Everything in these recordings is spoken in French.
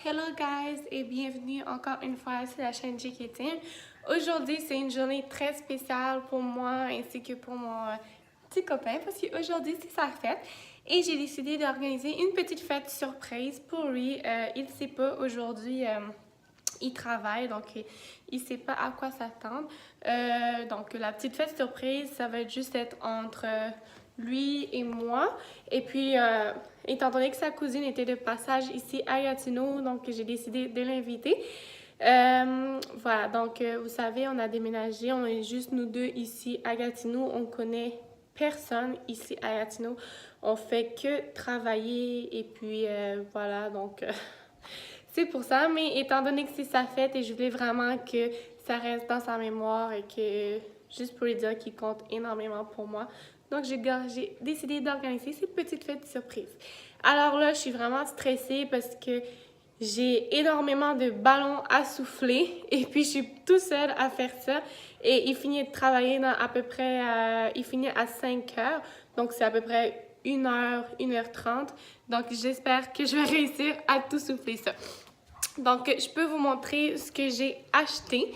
Hello guys et bienvenue encore une fois sur la chaîne JK Team. Aujourd'hui c'est une journée très spéciale pour moi ainsi que pour mon petit copain parce qu'aujourd'hui c'est sa fête et j'ai décidé d'organiser une petite fête surprise pour lui. Il ne sait pas aujourd'hui, il travaille donc il ne sait pas à quoi s'attendre. Donc la petite fête surprise ça va juste être entre lui et moi. Et puis, étant donné que sa cousine était de passage ici à Gatineau, donc j'ai décidé de l'inviter. Voilà, donc vous savez, on a déménagé, on est juste nous deux ici à Gatineau. On connaît personne ici à Gatineau. On fait que travailler et puis voilà, donc c'est pour ça. Mais étant donné que c'est sa fête et je voulais vraiment que ça reste dans sa mémoire et que juste pour lui dire qu'il compte énormément pour moi. Donc, j'ai décidé d'organiser cette petite fête surprise. Alors là, je suis vraiment stressée parce que j'ai énormément de ballons à souffler et puis je suis tout seule à faire ça. Et il finit de travailler dans à peu près, il finit à 5 heures. Donc, c'est à peu près 1h, 1h30. Donc, j'espère que je vais réussir à tout souffler ça. Donc, je peux vous montrer ce que j'ai acheté.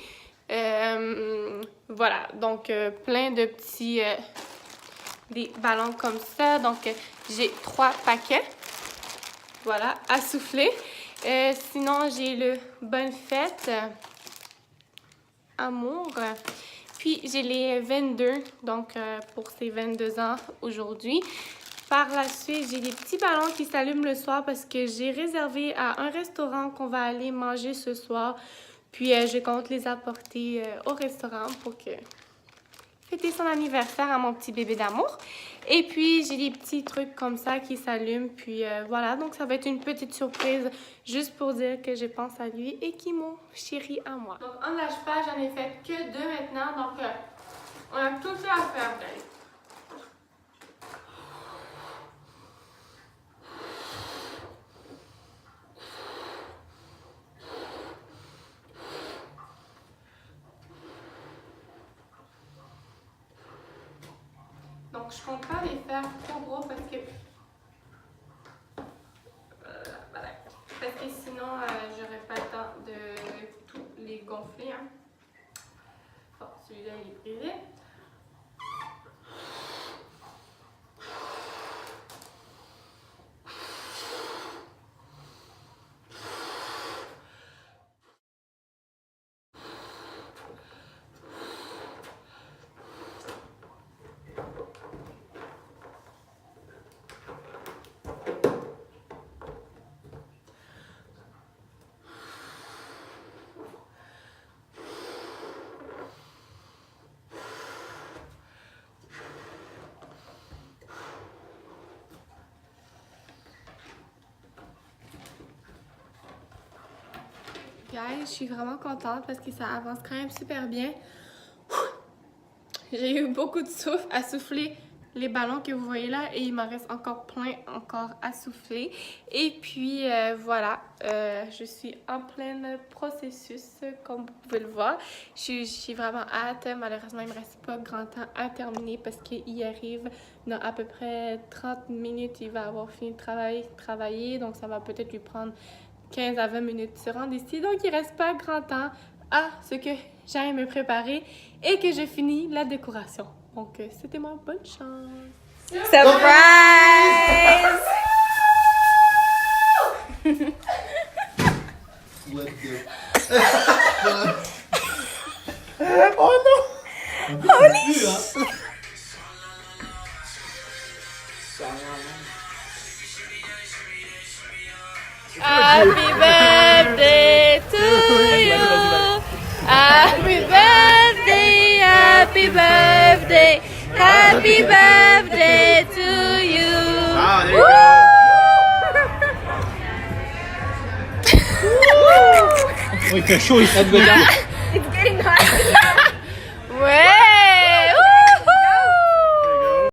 Voilà, donc plein de petits... des ballons comme ça. Donc, j'ai 3 paquets. Voilà, à souffler. Sinon, j'ai le Bonne Fête. Amour. Puis, j'ai les 22. Donc, pour ces 22 ans aujourd'hui. Par la suite, j'ai des petits ballons qui s'allument le soir parce que j'ai réservé à un restaurant qu'on va aller manger ce soir. Puis, je compte les apporter au restaurant pour que... fêter son anniversaire à mon petit bébé d'amour. Et puis, j'ai des petits trucs comme ça qui s'allument. Puis voilà, donc ça va être une petite surprise juste pour dire que je pense à lui et qu'il est mon chéri à moi. Donc, en lâche pas, j'en ai fait que 2 maintenant. Donc, on a tout ça à faire, guys. Donc, je compte pas les faire trop gros parce que... voilà. Parce que sinon, j'aurais pas le temps de tous les gonfler. Hein. Bon, celui-là, il est brisé. Guys, je suis vraiment contente parce que ça avance quand même super bien. J'ai eu beaucoup de souffle à souffler les ballons que vous voyez là et il m'en reste encore plein encore à souffler. Et puis voilà, je suis en plein processus comme vous pouvez le voir. Je suis vraiment hâte. Malheureusement, il me reste pas grand temps à terminer parce qu'il arrive dans à peu près 30 minutes. Il va avoir fini de travailler, donc ça va peut-être lui prendre 15 à 20 minutes de se rendre ici. Donc, il reste pas grand temps à ce que j'aille me préparer et que je finis la décoration. Donc, c'était ma bonne chance. Surprise! Oh non! Holy shit! Happy birthday to you! Happy birthday, happy birthday, happy birthday to you! Ah, there you go! Oh, il fait chaud, il fait de